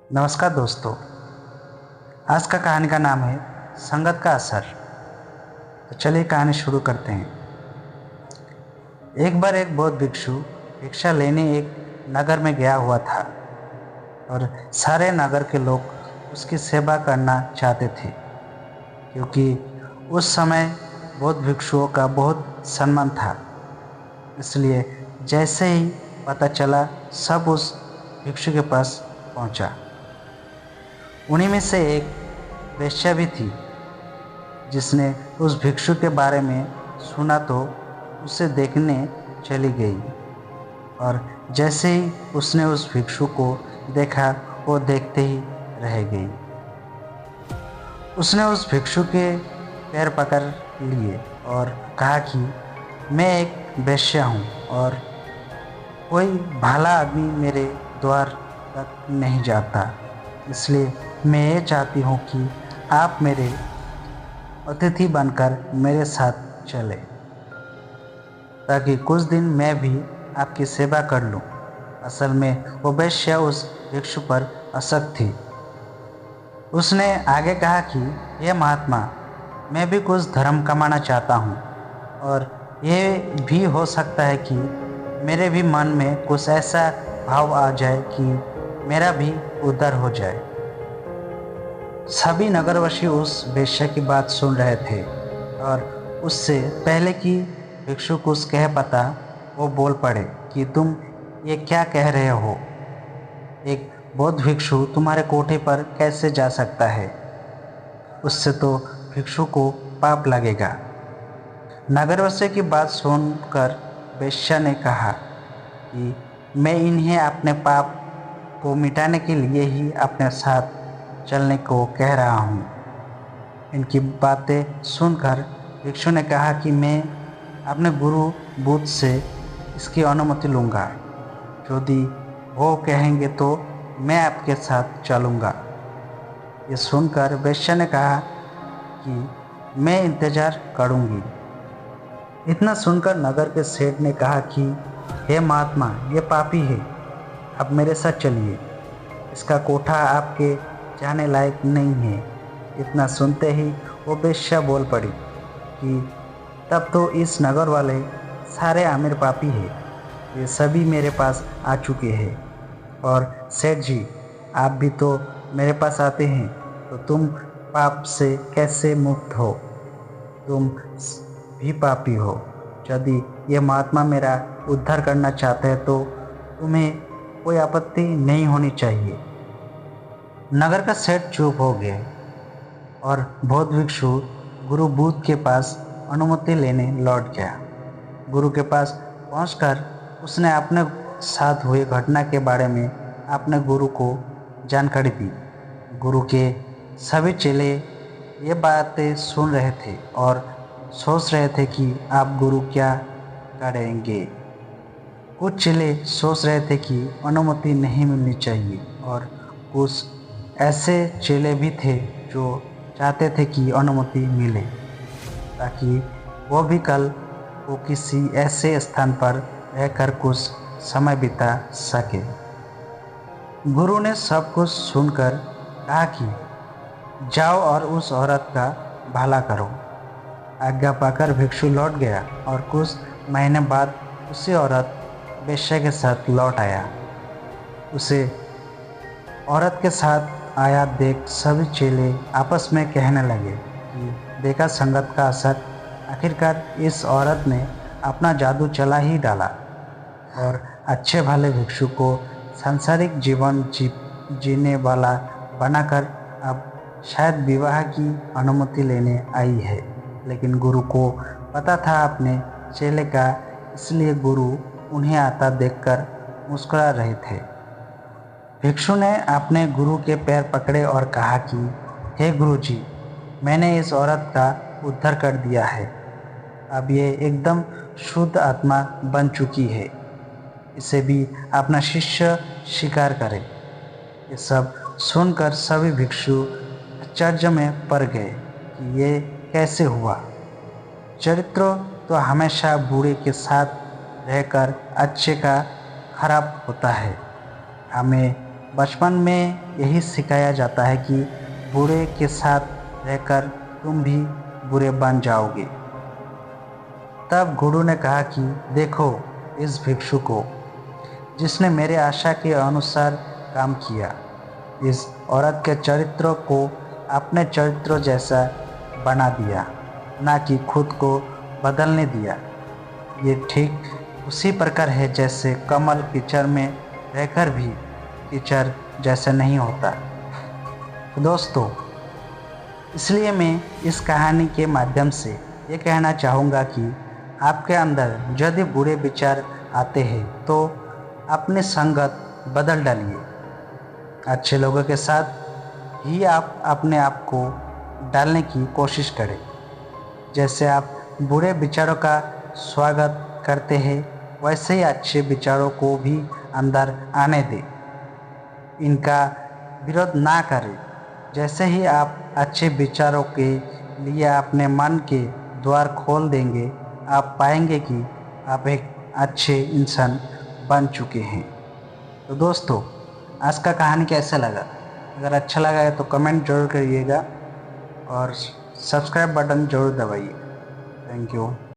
नमस्कार दोस्तों। आज का कहानी का नाम है संगत का असर। तो चलिए कहानी शुरू करते हैं। एक बार एक बौद्ध भिक्षु भिक्षा लेने एक नगर में गया हुआ था और सारे नगर के लोग उसकी सेवा करना चाहते थे, क्योंकि उस समय बौद्ध भिक्षुओं का बहुत सम्मान था। इसलिए जैसे ही पता चला, सब उस भिक्षु के पास पहुंचा। उन्हीं में से एक वेश्या भी थी, जिसने उस भिक्षु के बारे में सुना तो उसे देखने चली गई। और जैसे ही उसने उस भिक्षु को देखा, वो देखते ही रह गई। उसने उस भिक्षु के पैर पकड़ लिए और कहा कि मैं एक वेश्या हूँ और कोई भला आदमी मेरे द्वार तक नहीं जाता, इसलिए मैं ये चाहती हूँ कि आप मेरे अतिथि बनकर मेरे साथ चले, ताकि कुछ दिन मैं भी आपकी सेवा कर लूँ। असल में वो वेश्या उस भिक्षु पर आसक्त थी। उसने आगे कहा कि हे महात्मा, मैं भी कुछ धर्म कमाना चाहता हूँ और ये भी हो सकता है कि मेरे भी मन में कुछ ऐसा भाव आ जाए कि मेरा भी उद्धार हो जाए। सभी नगरवासी उस वेश्या की बात सुन रहे थे और उससे पहले कि भिक्षु कुछ कह पाता, वो बोल पड़े कि तुम ये क्या कह रहे हो? एक बौद्ध भिक्षु तुम्हारे कोठे पर कैसे जा सकता है? उससे तो भिक्षु को पाप लगेगा। नगरवासी की बात सुनकर वेश्या ने कहा कि मैं इन्हें अपने पाप को मिटाने के लिए ही अपने साथ चलने को कह रहा हूँ। इनकी बातें सुनकर भिक्षु ने कहा कि मैं अपने गुरु बुद्ध से इसकी अनुमति लूँगा। यदि वो कहेंगे तो मैं आपके साथ चलूँगा। ये सुनकर वेश्या ने कहा कि मैं इंतज़ार करूँगी। इतना सुनकर नगर के सेठ ने कहा कि हे महात्मा, ये पापी है, अब मेरे साथ चलिए। इसका कोठा आपके जाने लायक नहीं है। इतना सुनते ही वो वेश्या बोल पड़ी कि तब तो इस नगर वाले सारे आमिर पापी हैं। ये सभी मेरे पास आ चुके हैं। और सेठ जी, आप भी तो मेरे पास आते हैं, तो तुम पाप से कैसे मुक्त हो? तुम भी पापी हो। यदि ये महात्मा मेरा उद्धार करना चाहते हैं तो तुम्हें कोई आपत्ति नहीं होनी चाहिए। नगर का सेठ चुप हो गए और बौद्ध भिक्षु गुरु बुद्ध के पास अनुमति लेने लौट गया। गुरु के पास पहुंचकर उसने अपने साथ हुए घटना के बारे में अपने गुरु को जानकारी दी। गुरु के सभी चेले ये बातें सुन रहे थे और सोच रहे थे कि आप गुरु क्या करेंगे। कुछ चेले सोच रहे थे कि अनुमति नहीं मिलनी चाहिए और कुछ ऐसे चेले भी थे जो चाहते थे कि अनुमति मिले, ताकि वो भी कल को किसी ऐसे स्थान पर रहकर कुछ समय बिता सके। गुरु ने सब कुछ सुनकर कहा कि जाओ और उस औरत का भला करो। आज्ञा पाकर भिक्षु लौट गया और कुछ महीने बाद उसी औरत वेश्या के साथ लौट आया। उसे औरत के साथ आया देख सभी चेले आपस में कहने लगे कि देखा संगत का असर, आखिरकार इस औरत ने अपना जादू चला ही डाला और अच्छे भले भिक्षु को सांसारिक जीवन जीने वाला बनाकर अब शायद विवाह की अनुमति लेने आई है। लेकिन गुरु को पता था अपने चेले का, इसलिए गुरु उन्हें आता देखकर मुस्कुरा रहे थे। भिक्षु ने अपने गुरु के पैर पकड़े और कहा कि हे गुरु जी, मैंने इस औरत का उद्धार कर दिया है। अब ये एकदम शुद्ध आत्मा बन चुकी है। इसे भी अपना शिष्य स्वीकार करे। ये सब सुनकर सभी भिक्षु आश्चर्य में पड़ गए कि ये कैसे हुआ। चरित्र तो हमेशा बुरे के साथ रहकर अच्छे का खराब होता है। हमें बचपन में यही सिखाया जाता है कि बुरे के साथ रहकर तुम भी बुरे बन जाओगे। तब गुरु ने कहा कि देखो इस भिक्षु को, जिसने मेरे आशा के अनुसार काम किया। इस औरत के चरित्र को अपने चरित्र जैसा बना दिया, ना कि खुद को बदलने दिया। ये ठीक उसी प्रकार है जैसे कमल कीचड़ में रहकर भी कीचड़ जैसे नहीं होता। तो दोस्तों, इसलिए मैं इस कहानी के माध्यम से ये कहना चाहूँगा कि आपके अंदर यदि बुरे विचार आते हैं तो अपनी संगत बदल डालिए। अच्छे लोगों के साथ ही आप अपने आप को डालने की कोशिश करें। जैसे आप बुरे विचारों का स्वागत करते हैं, वैसे ही अच्छे विचारों को भी अंदर आने दें। इनका विरोध ना करें। जैसे ही आप अच्छे विचारों के लिए अपने मन के द्वार खोल देंगे, आप पाएंगे कि आप एक अच्छे इंसान बन चुके हैं। तो दोस्तों, आज का कहानी कैसा लगा? अगर अच्छा लगा है तो कमेंट जरूर करिएगा और सब्सक्राइब बटन जरूर दबाइए। Thank you.